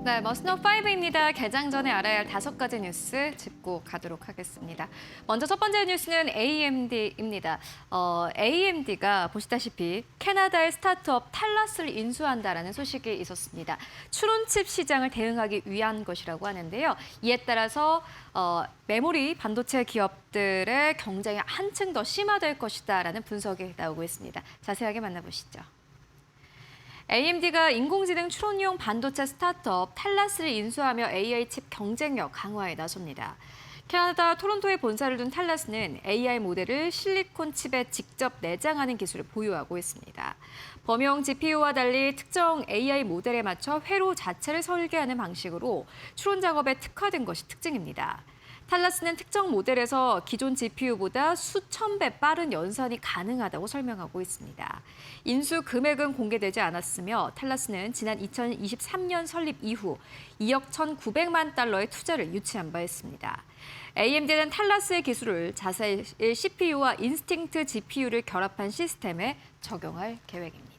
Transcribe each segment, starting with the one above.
네, 머스너5입니다. 개장 전에 알아야 할 5가지 뉴스 짚고 가도록 하겠습니다. 먼저 첫 번째 뉴스는 AMD입니다. AMD가 보시다시피 캐나다의 스타트업 탈라스를 인수한다라는 소식이 있었습니다. 추론칩 시장을 대응하기 위한 것이라고 하는데요. 이에 따라서 메모리 반도체 기업들의 경쟁이 한층 더 심화될 것이다라는 분석이 나오고 있습니다. 자세하게 만나보시죠. AMD가 인공지능 추론용 반도체 스타트업 탈라스를 인수하며 AI 칩 경쟁력 강화에 나섭니다. 캐나다 토론토에 본사를 둔 탈라스는 AI 모델을 실리콘 칩에 직접 내장하는 기술을 보유하고 있습니다. 범용 GPU와 달리 특정 AI 모델에 맞춰 회로 자체를 설계하는 방식으로 추론 작업에 특화된 것이 특징입니다. 탈라스는 특정 모델에서 기존 GPU보다 수천 배 빠른 연산이 가능하다고 설명하고 있습니다. 인수 금액은 공개되지 않았으며 탈라스는 지난 2023년 설립 이후 2억 1,900만 달러의 투자를 유치한 바 있습니다. AMD는 탈라스의 기술을 자사의 CPU와 인스팅트 GPU를 결합한 시스템에 적용할 계획입니다.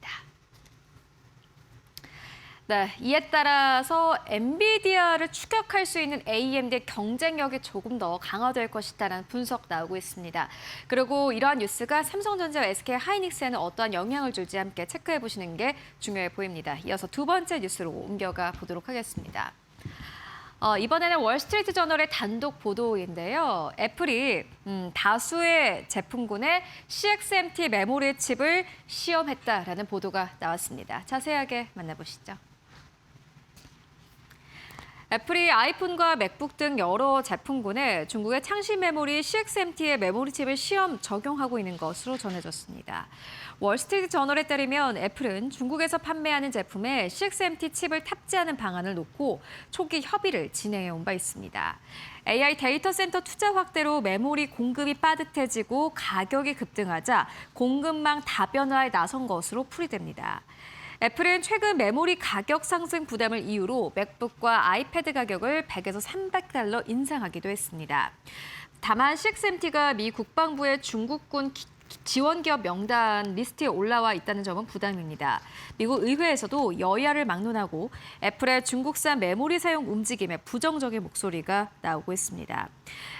네, 이에 따라서 엔비디아를 추격할 수 있는 AMD의 경쟁력이 조금 더 강화될 것이다라는 분석 나오고 있습니다. 그리고 이러한 뉴스가 삼성전자와 SK하이닉스에는 어떠한 영향을 줄지 함께 체크해 보시는 게 중요해 보입니다. 이어서 두 번째 뉴스로 옮겨가 보도록 하겠습니다. 이번에는 월스트리트 저널의 단독 보도인데요. 애플이 다수의 제품군에 CXMT 메모리 칩을 시험했다라는 보도가 나왔습니다. 자세하게 만나보시죠. 애플이 아이폰과 맥북 등 여러 제품군에 중국의 창시 메모리 CXMT의 메모리 칩을 시험 적용하고 있는 것으로 전해졌습니다. 월스트리트 저널에 따르면 애플은 중국에서 판매하는 제품에 CXMT 칩을 탑재하는 방안을 놓고 초기 협의를 진행해온 바 있습니다. AI 데이터 센터 투자 확대로 메모리 공급이 빠듯해지고 가격이 급등하자 공급망 다변화에 나선 것으로 풀이됩니다. 애플은 최근 메모리 가격 상승 부담을 이유로 맥북과 아이패드 가격을 100에서 300달러 인상하기도 했습니다. 다만 CXMT가 미 국방부의 중국군 지원 기업 명단 리스트에 올라와 있다는 점은 부담입니다. 미국 의회에서도 여야를 막론하고 애플의 중국산 메모리 사용 움직임에 부정적인 목소리가 나오고 있습니다.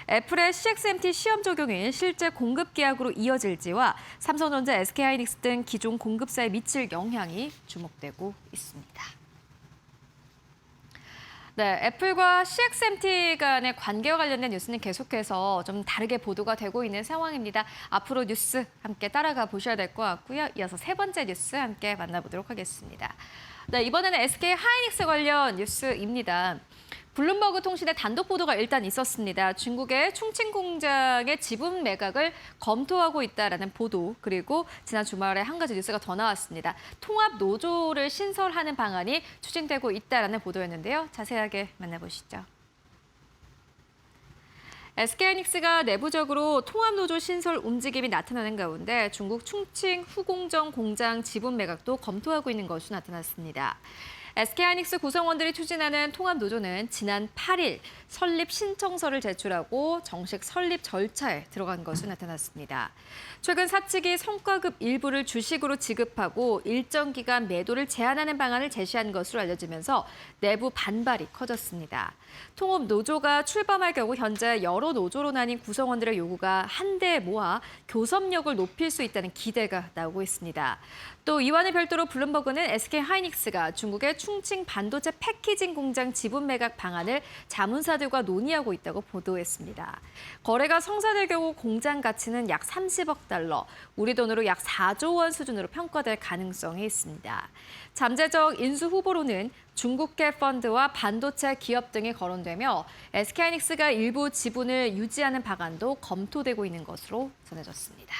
애플의 CXMT 시험 적용이 실제 공급 계약으로 이어질지와 삼성전자, SK하이닉스 등 기존 공급사에 미칠 영향이 주목되고 있습니다. 네, 애플과 CXMT 간의 관계와 관련된 뉴스는 계속해서 좀 다르게 보도가 되고 있는 상황입니다. 앞으로 뉴스 함께 따라가 보셔야 될 것 같고요. 이어서 세 번째 뉴스 함께 만나보도록 하겠습니다. 네, 이번에는 SK하이닉스 관련 뉴스입니다. 블룸버그 통신의 단독 보도가 일단 있었습니다. 중국의 충칭 공장의 지분 매각을 검토하고 있다라는 보도, 그리고 지난 주말에 한 가지 뉴스가 더 나왔습니다. 통합 노조를 신설하는 방안이 추진되고 있다라는 보도였는데요. 자세하게 만나보시죠. SK하이닉스가 내부적으로 통합노조 신설 움직임이 나타나는 가운데 중국 충칭 후공정 공장 지분 매각도 검토하고 있는 것으로 나타났습니다. SK하이닉스 구성원들이 추진하는 통합노조는 지난 8일 설립 신청서를 제출하고 정식 설립 절차에 들어간 것으로 나타났습니다. 최근 사측이 성과급 일부를 주식으로 지급하고 일정 기간 매도를 제한하는 방안을 제시한 것으로 알려지면서 내부 반발이 커졌습니다. 통합노조가 출범할 경우 현재 여러 노조로 나뉜 구성원들의 요구가 한데에 모아 교섭력을 높일 수 있다는 기대가 나오고 있습니다. 또 이와는 별도로 블룸버그는 SK하이닉스가 중국의 충칭 반도체 패키징 공장 지분 매각 방안을 자문사들과 논의하고 있다고 보도했습니다. 거래가 성사될 경우 공장 가치는 약 30억 달러, 우리 돈으로 약 4조 원 수준으로 평가될 가능성이 있습니다. 잠재적 인수 후보로는 중국계 펀드와 반도체 기업 등이 거론되며 SK하이닉스가 일부 지분을 유지하는 방안도 검토되고 있는 것으로 전해졌습니다.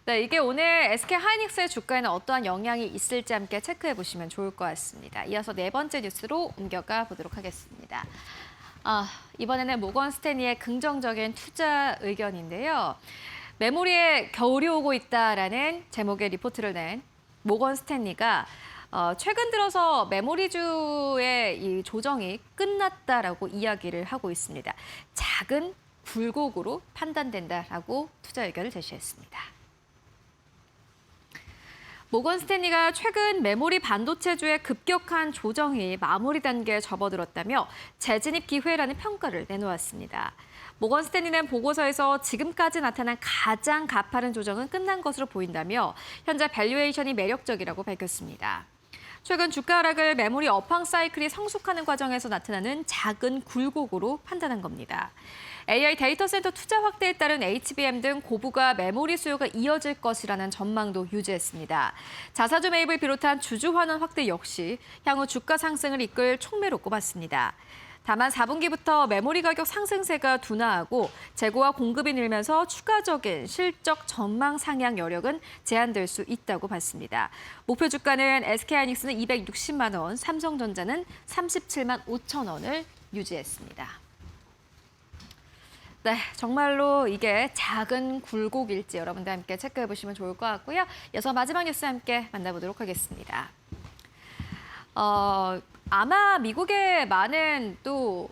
네, 이게 오늘 SK하이닉스의 주가에는 어떠한 영향이 있을지 함께 체크해 보시면 좋을 것 같습니다. 이어서 네 번째 뉴스로 옮겨가 보도록 하겠습니다. 이번에는 모건 스탠리의 긍정적인 투자 의견인데요. 메모리에 겨울이 오고 있다라는 제목의 리포트를 낸 모건 스탠리가 최근 들어서 메모리주의 이 조정이 끝났다라고 이야기를 하고 있습니다. 작은 굴곡으로 판단된다라고 투자 의견을 제시했습니다. 모건 스탠리가 최근 메모리 반도체주의 급격한 조정이 마무리 단계에 접어들었다며 재진입 기회라는 평가를 내놓았습니다. 모건 스탠리는 보고서에서 지금까지 나타난 가장 가파른 조정은 끝난 것으로 보인다며 현재 밸류에이션이 매력적이라고 밝혔습니다. 최근 주가 하락을 메모리 업황 사이클이 성숙하는 과정에서 나타나는 작은 굴곡으로 판단한 겁니다. AI 데이터 센터 투자 확대에 따른 HBM 등 고부가 메모리 수요가 이어질 것이라는 전망도 유지했습니다. 자사주 매입을 비롯한 주주 환원 확대 역시 향후 주가 상승을 이끌 촉매로 꼽았습니다. 다만 4분기부터 메모리 가격 상승세가 둔화하고 재고와 공급이 늘면서 추가적인 실적 전망 상향 여력은 제한될 수 있다고 봤습니다. 목표 주가는 SK하이닉스는 260만 원, 삼성전자는 37만 5천 원을 유지했습니다. 네, 정말로 이게 작은 굴곡일지 여러분들 함께 체크해 보시면 좋을 것 같고요. 이어서 마지막 뉴스 함께 만나보도록 하겠습니다. 아마 미국의 많은 또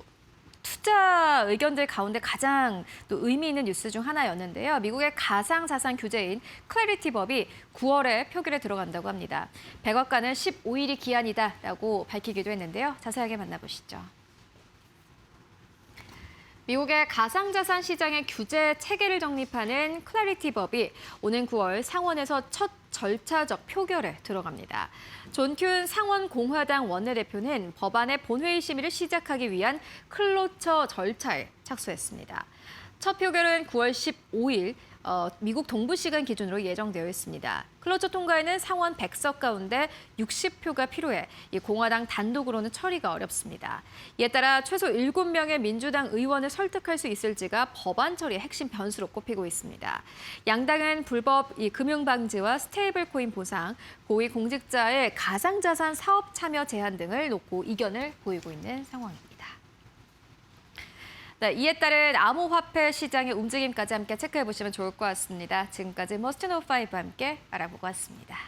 투자 의견들 가운데 가장 또 의미 있는 뉴스 중 하나였는데요. 미국의 가상자산 규제인 클래리티 법이 9월에 표결에 들어간다고 합니다. 백악관은 15일이 기한이다라고 밝히기도 했는데요. 자세하게 만나보시죠. 미국의 가상자산 시장의 규제 체계를 정립하는 클래리티 법이 오는 9월 상원에서 첫 절차적 표결에 들어갑니다. 존 큐 상원 공화당 원내대표는 법안의 본회의 심의를 시작하기 위한 클로처 절차에 착수했습니다. 첫 표결은 9월 15일 미국 동부 시간 기준으로 예정되어 있습니다. 클로처 통과에는 상원 100석 가운데 60표가 필요해 이 공화당 단독으로는 처리가 어렵습니다. 이에 따라 최소 7명의 민주당 의원을 설득할 수 있을지가 법안 처리의 핵심 변수로 꼽히고 있습니다. 양당은 불법 금융 방지와 스테이블 코인 보상, 고위 공직자의 가상자산 사업 참여 제한 등을 놓고 이견을 보이고 있는 상황입니다. 네, 이에 따른 암호화폐 시장의 움직임까지 함께 체크해 보시면 좋을 것 같습니다. 지금까지 머스트 노 5와 함께 알아보고 왔습니다.